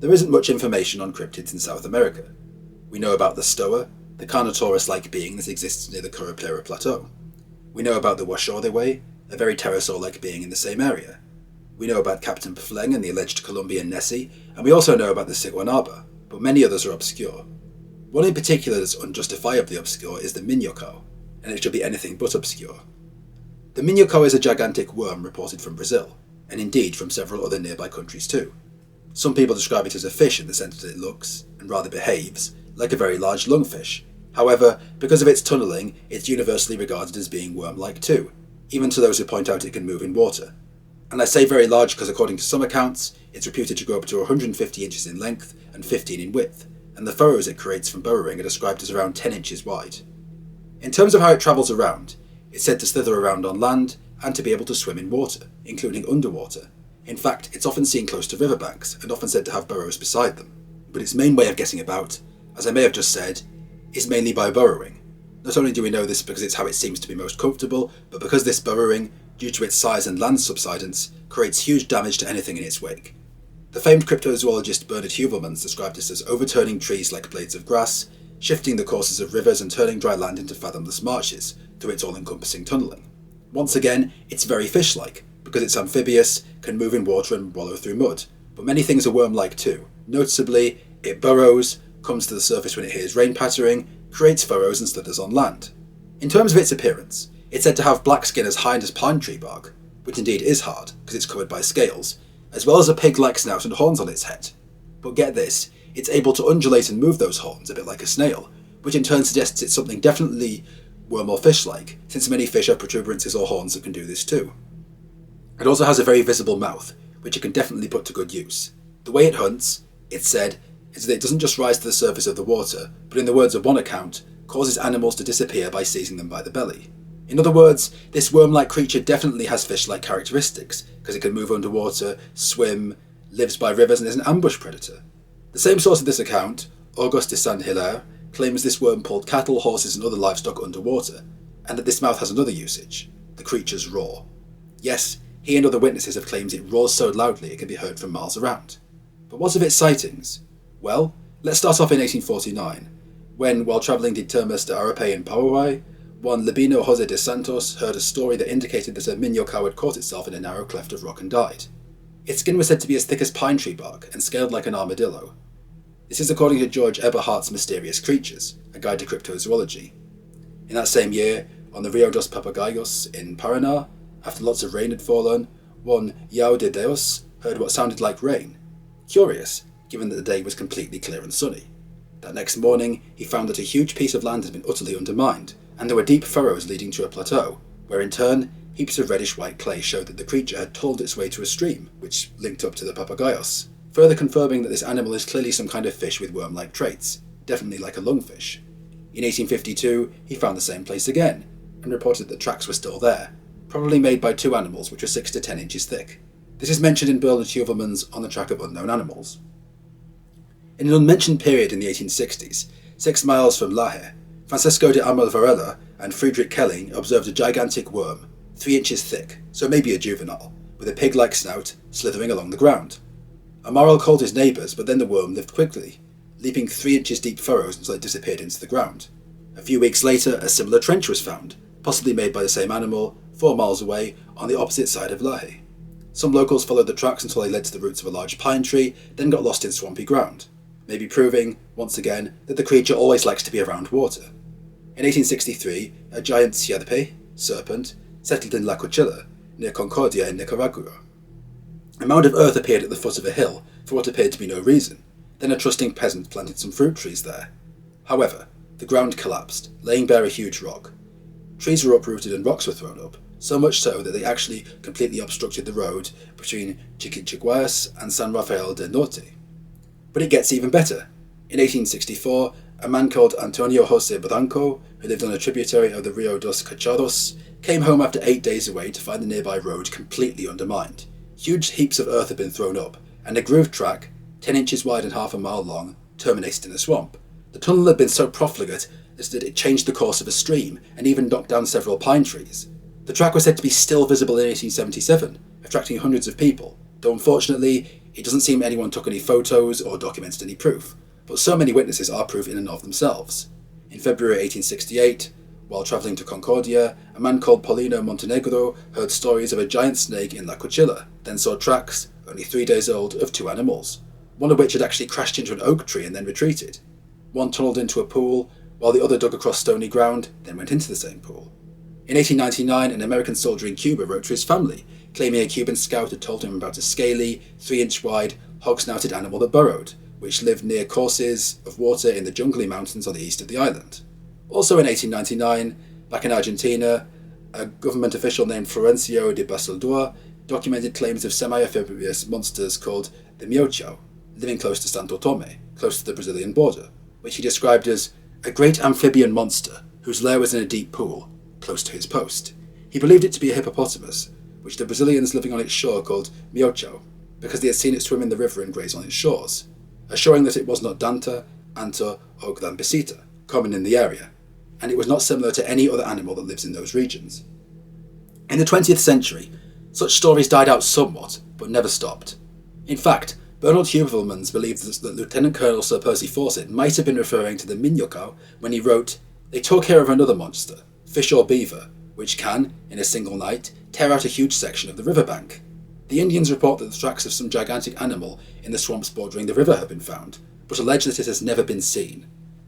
there isn't much information on cryptids in South America. We know about the stoa, the Carnotaurus-like being that exists near the Curupira Plateau. We know about the Washodewe, a very pterosaur-like being in the same area. We know about Captain Pfleng and the alleged Colombian Nessie, and we also know about the Siguanaba, but many others are obscure. One in particular that's unjustifiably obscure is the Minhocão, and it should be anything but obscure. The Minhocão is a gigantic worm reported from Brazil, and indeed from several other nearby countries too. Some people describe it as a fish in the sense that it looks, and rather behaves, like a very large lungfish. However, because of its tunnelling, it's universally regarded as being worm-like too, even to those who point out it can move in water. And I say very large because according to some accounts, it's reputed to grow up to 150 inches in length and 15 in width, and the furrows it creates from burrowing are described as around 10 inches wide. In terms of how it travels around, it's said to slither around on land and to be able to swim in water, including underwater. In fact, it's often seen close to riverbanks and often said to have burrows beside them. But its main way of getting about, as I may have just said, is mainly by burrowing. Not only do we know this because it's how it seems to be most comfortable, but because this burrowing, due to its size and land subsidence, creates huge damage to anything in its wake. The famed cryptozoologist Bernard Heuvelmans described this as overturning trees like blades of grass, shifting the courses of rivers and turning dry land into fathomless marshes through its all-encompassing tunnelling. Once again, it's very fish-like, because it's amphibious, can move in water and wallow through mud, but many things are worm-like too. Noticeably, it burrows, comes to the surface when it hears rain pattering, creates furrows and slithers on land. In terms of its appearance, it's said to have black skin as hard as pine tree bark, which indeed is hard, because it's covered by scales, as well as a pig-like snout and horns on its head. But get this, it's able to undulate and move those horns a bit like a snail, which in turn suggests it's something definitely worm or fish-like, since many fish have protuberances or horns that can do this too. It also has a very visible mouth, which it can definitely put to good use. The way it hunts, it's said, is that it doesn't just rise to the surface of the water, but in the words of one account, causes animals to disappear by seizing them by the belly. In other words, this worm-like creature definitely has fish-like characteristics, because it can move underwater, swim, lives by rivers and is an ambush predator. The same source of this account, Auguste de Saint-Hilaire, claims this worm pulled cattle, horses and other livestock underwater, and that this mouth has another usage, the creature's roar. Yes, he and other witnesses have claimed it roars so loudly it can be heard from miles around. But what of its sightings? Well, let's start off in 1849, when, while travelling de Termas de Arape in Paraguay, one Labino Jose de Santos heard a story that indicated that a Minhocão had caught itself in a narrow cleft of rock and died. Its skin was said to be as thick as pine tree bark and scaled like an armadillo. This is according to George Eberhardt's Mysterious Creatures, a guide to cryptozoology. In that same year, on the Rio dos Papagaios in Paraná, after lots of rain had fallen, one Yao de Deus heard what sounded like rain. Curious, given that the day was completely clear and sunny. That next morning, he found that a huge piece of land had been utterly undermined, and there were deep furrows leading to a plateau, where in turn, heaps of reddish-white clay showed that the creature had tunneled its way to a stream, which linked up to the Papagaios, further confirming that this animal is clearly some kind of fish with worm-like traits, definitely like a lungfish. In 1852, he found the same place again, and reported that tracks were still there, probably made by two animals which were 6 to 10 inches thick. This is mentioned in Bernard Heuvelmans' On the Track of Unknown Animals. In an unmentioned period in the 1860s, 6 miles from Laje, Francisco de Amal Varela and Friedrich Kelling observed a gigantic worm, 3 inches thick, so maybe a juvenile, with a pig-like snout, slithering along the ground. Amaral called his neighbours, but then the worm lived quickly, leaping 3 inches deep furrows until it disappeared into the ground. A few weeks later, a similar trench was found, possibly made by the same animal, 4 miles away, on the opposite side of Laje. Some locals followed the tracks until they led to the roots of a large pine tree, then got lost in swampy ground, maybe proving, once again, that the creature always likes to be around water. In 1863, a giant sierpe, serpent, settled in La Cuchilla, near Concordia in Nicaragua. A mound of earth appeared at the foot of a hill, for what appeared to be no reason. Then a trusting peasant planted some fruit trees there. However, the ground collapsed, laying bare a huge rock. Trees were uprooted and rocks were thrown up, so much so that they actually completely obstructed the road between Chiquichiquayas and San Rafael del Norte. But it gets even better. In 1864, a man called Antonio José Branco, who lived on a tributary of the Rio dos Cachados, came home after 8 days away to find the nearby road completely undermined. Huge heaps of earth had been thrown up, and a grooved track, 10 inches wide and half a mile long, terminated in a swamp. The tunnel had been so profligate that it changed the course of a stream and even knocked down several pine trees. The track was said to be still visible in 1877, attracting hundreds of people, though unfortunately It doesn't seem anyone took any photos or documented any proof, but so many witnesses are proof in and of themselves. In February 1868, while travelling to Concordia, a man called Paulino Montenegro heard stories of a giant snake in La Cuchilla, then saw tracks, only 3 days old, of 2 animals, one of which had actually crashed into an oak tree and then retreated. One tunnelled into a pool, while the other dug across stony ground, then went into the same pool. In 1899, an American soldier in Cuba wrote to his family, claiming a Cuban scout had told him about a scaly, 3-inch wide, hog-snouted animal that burrowed, which lived near courses of water in the jungly mountains on the east of the island. Also in 1899, back in Argentina, a government official named Florencio de Basildua documented claims of semi-amphibious monsters called the Minhocão, living close to Santo Tomé, close to the Brazilian border, which he described as a great amphibian monster whose lair was in a deep pool, close to his post. He believed it to be a hippopotamus, which the Brazilians living on its shore called Minhocão, because they had seen it swim in the river and graze on its shores, assuring that it was not danta, anta, or glambicita, common in the area, and it was not similar to any other animal that lives in those regions. In the 20th century, such stories died out somewhat, but never stopped. In fact, Bernard Heuvelmans believed that Lieutenant Colonel Sir Percy Fawcett might have been referring to the Minhocão when he wrote, "They took care of another monster, fish or beaver, which can, in a single night, tear out a huge section of the riverbank." The Indians report that the tracks of some gigantic animal in the swamps bordering the river have been found, but allege that it has never been seen.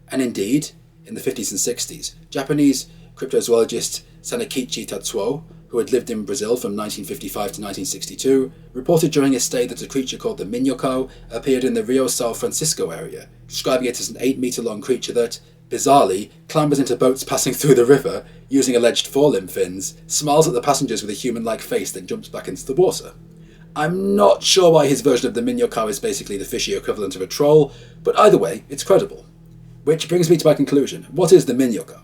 And indeed, in the 50s and 60s, Japanese cryptozoologist Sanakichi Tatsuo, who had lived in Brazil from 1955 to 1962, reported during his stay that a creature called the Minhocão appeared in the Rio São Francisco area, describing it as an 8-metre-long creature that, bizarrely, clambers into boats passing through the river, using alleged forelimb fins, smiles at the passengers with a human-like face, then jumps back into the water. I'm not sure why his version of the Minhocão is basically the fishy equivalent of a troll, but either way, it's credible. Which brings me to my conclusion. What is the Minhocão?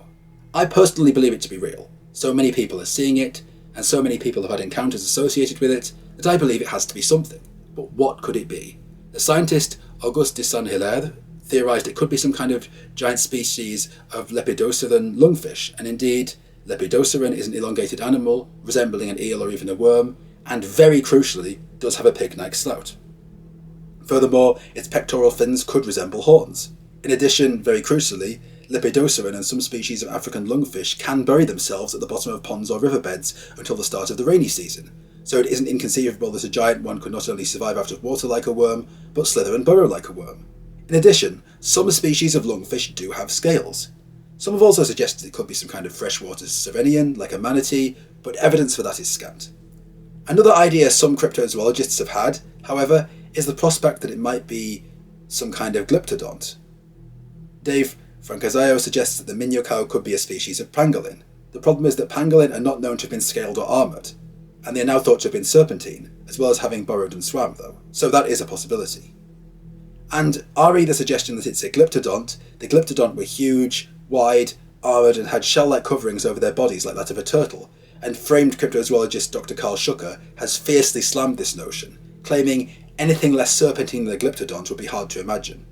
I personally believe it to be real. So many people are seeing it, and so many people have had encounters associated with it, that I believe it has to be something. But what could it be? The scientist Auguste de Saint-Hilaire theorised it could be some kind of giant species of Lepidosiran lungfish, and indeed, Lepidosiran is an elongated animal, resembling an eel or even a worm, and very crucially, does have a pig-like snout. Furthermore, its pectoral fins could resemble horns. In addition, very crucially, Lepidosiran and some species of African lungfish can bury themselves at the bottom of ponds or riverbeds until the start of the rainy season, so it isn't inconceivable that a giant one could not only survive out of water like a worm, but slither and burrow like a worm. In addition, some species of lungfish do have scales. Some have also suggested it could be some kind of freshwater Sirenian, like a manatee, but evidence for that is scant. Another idea some cryptozoologists have had, however, is the prospect that it might be some kind of glyptodont. Dave Francazayo suggests that the Minhocão could be a species of pangolin. The problem is that pangolin are not known to have been scaled or armoured, and they are now thought to have been serpentine, as well as having burrowed and swam though, so that is a possibility. And re the suggestion that it's a glyptodont, the glyptodont were huge, wide, armoured and had shell-like coverings over their bodies like that of a turtle, and famed cryptozoologist Dr. Carl Schucker has fiercely slammed this notion, claiming anything less serpentine than a glyptodont would be hard to imagine.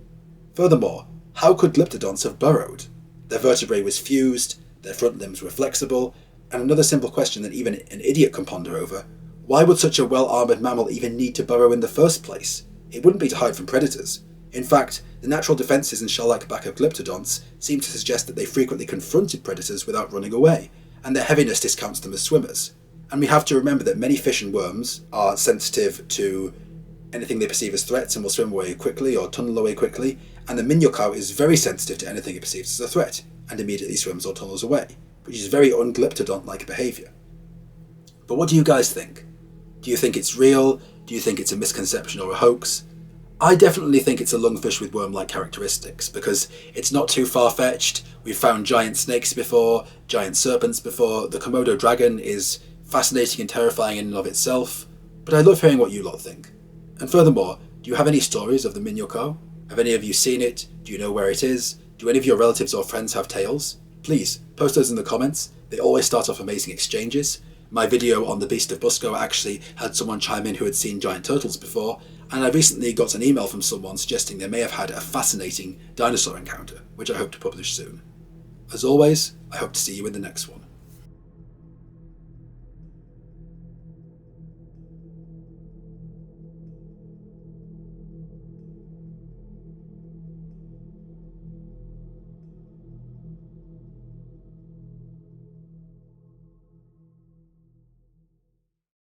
Furthermore, how could glyptodonts have burrowed? Their vertebrae was fused, their front limbs were flexible, and another simple question that even an idiot can ponder over, why would such a well-armoured mammal even need to burrow in the first place? It wouldn't be to hide from predators. In fact, the natural defences and shell-like back of glyptodonts seem to suggest that they frequently confronted predators without running away, and their heaviness discounts them as swimmers. And we have to remember that many fish and worms are sensitive to anything they perceive as threats and will swim away quickly or tunnel away quickly, and the Minhocão is very sensitive to anything it perceives as a threat, and immediately swims or tunnels away, which is very unglyptodont-like behaviour. But what do you guys think? Do you think it's real? Do you think it's a misconception or a hoax? I definitely think it's a lungfish with worm-like characteristics, because it's not too far-fetched. We've found giant snakes before, giant serpents before, the Komodo dragon is fascinating and terrifying in and of itself, but I love hearing what you lot think. And furthermore, do you have any stories of the Minhocão? Have any of you seen it? Do you know where it is? Do any of your relatives or friends have tales? Please, post those in the comments. They always start off amazing exchanges. My video on the Beast of Busco actually had someone chime in who had seen giant turtles before, and I recently got an email from someone suggesting they may have had a fascinating dinosaur encounter, which I hope to publish soon. As always, I hope to see you in the next one.